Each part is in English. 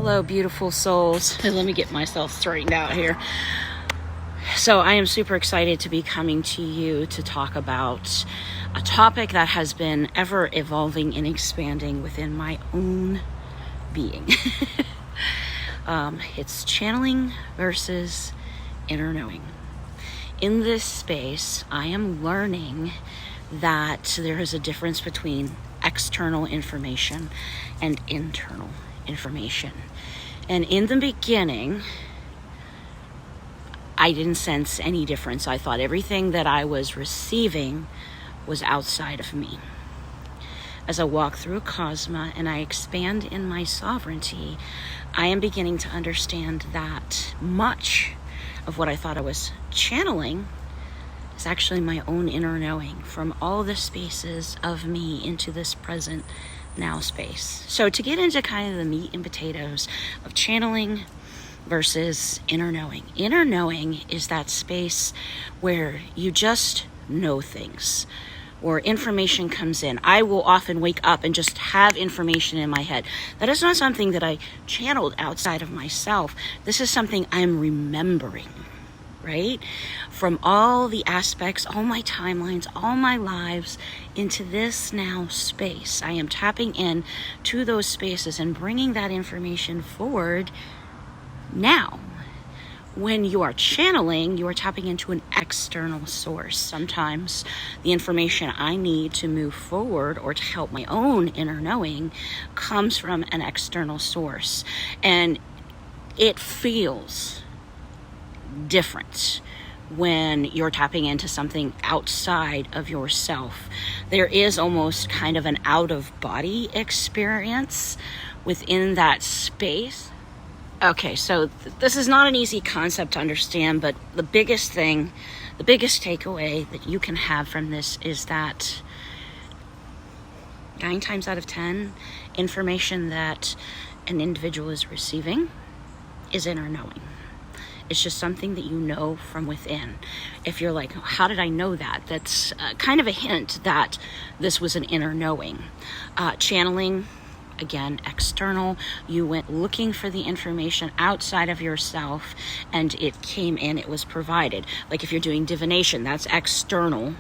Hello, beautiful souls. Let me get myself straightened out here. So I am super excited to be coming to you to talk about a topic that has been ever evolving and expanding within my own being. It's channeling versus inner knowing. In this space, I am learning that there is a difference between external information and internal information. And in the beginning, I didn't sense any difference. I thought everything that I was receiving was outside of me. As I walk through Acasma and I expand in my sovereignty, I am beginning to understand that much of what I thought I was channeling is actually my own inner knowing from all the spaces of me into this present now space. So to get into kind of the meat and potatoes of channeling versus inner knowing. Inner knowing is that space where you just know things, or information comes in. I will often wake up and just have information in my head. That is not something that I channeled outside of myself. This is something I'm remembering, right? From all the aspects, all my timelines, all my lives into this now space. I am tapping in to those spaces and bringing that information forward now. When you are channeling, you are tapping into an external source. Sometimes the information I need to move forward or to help my own inner knowing comes from an external source. And it feels different when you're tapping into something outside of yourself. There is almost kind of an out-of-body experience within that space. Okay, so this is not an easy concept to understand, but the biggest takeaway that you can have from this is that 9 times out of 10, information that an individual is receiving is inner knowing. It's just something that you know from within. If you're like, how did I know that? That's kind of a hint that this was an inner knowing. Channeling, again, external. You went looking for the information outside of yourself and it came in, it was provided. Like if you're doing divination, that's external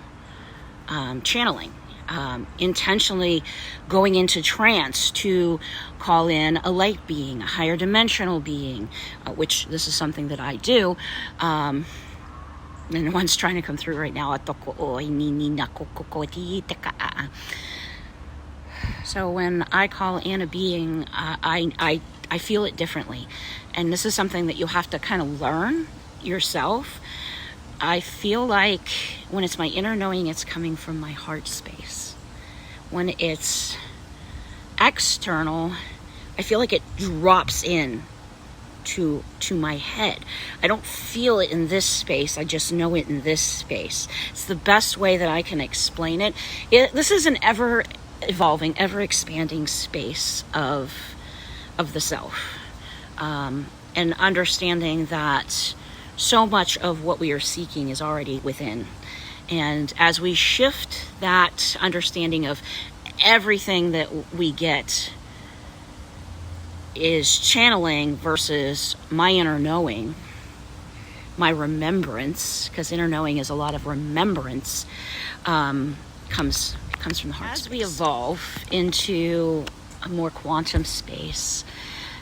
channeling. Intentionally going into trance to call in a light being, a higher dimensional being, which this is something that I do. And one's trying to come through right now. So when I call in a being, I feel it differently. And this is something that you have to kind of learn yourself. I feel like when it's my inner knowing, it's coming from my heart space. When it's external, I feel like it drops in to my head. I don't feel it in this space. I just know it in this space. It's the best way that I can explain it. This is an ever evolving, ever expanding space of the self, and understanding that so much of what we are seeking is already within. And as we shift that understanding of everything that we get is channeling versus my inner knowing, my remembrance, because inner knowing is a lot of remembrance, comes from the heart. As we evolve into a more quantum space,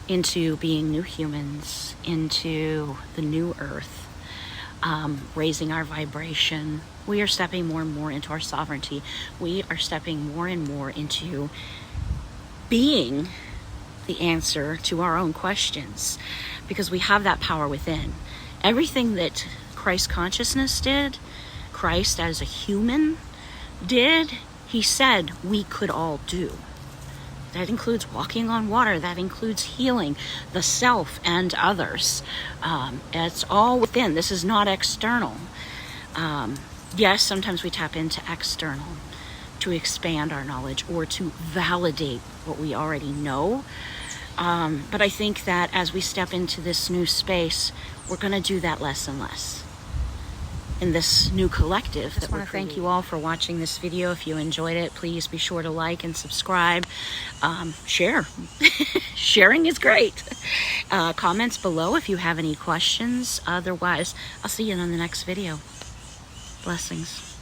into being new humans, into the new earth, raising our vibration, we are stepping more and more into our sovereignty. We are stepping more and more into being the answer to our own questions, because we have that power within. Everything that Christ consciousness did, Christ as a human did, he said we could all do. That includes walking on water. That includes healing the self and others. It's all within. This is not external. Yes, sometimes we tap into external to expand our knowledge or to validate what we already know. But I think that as we step into this new space, we're going to do that less and less. in this new collective. I just want to thank you all for watching this video. If you enjoyed it, please be sure to like and subscribe. Share. Sharing is great. Comments below if you have any questions. Otherwise, I'll see you in the next video. Blessings.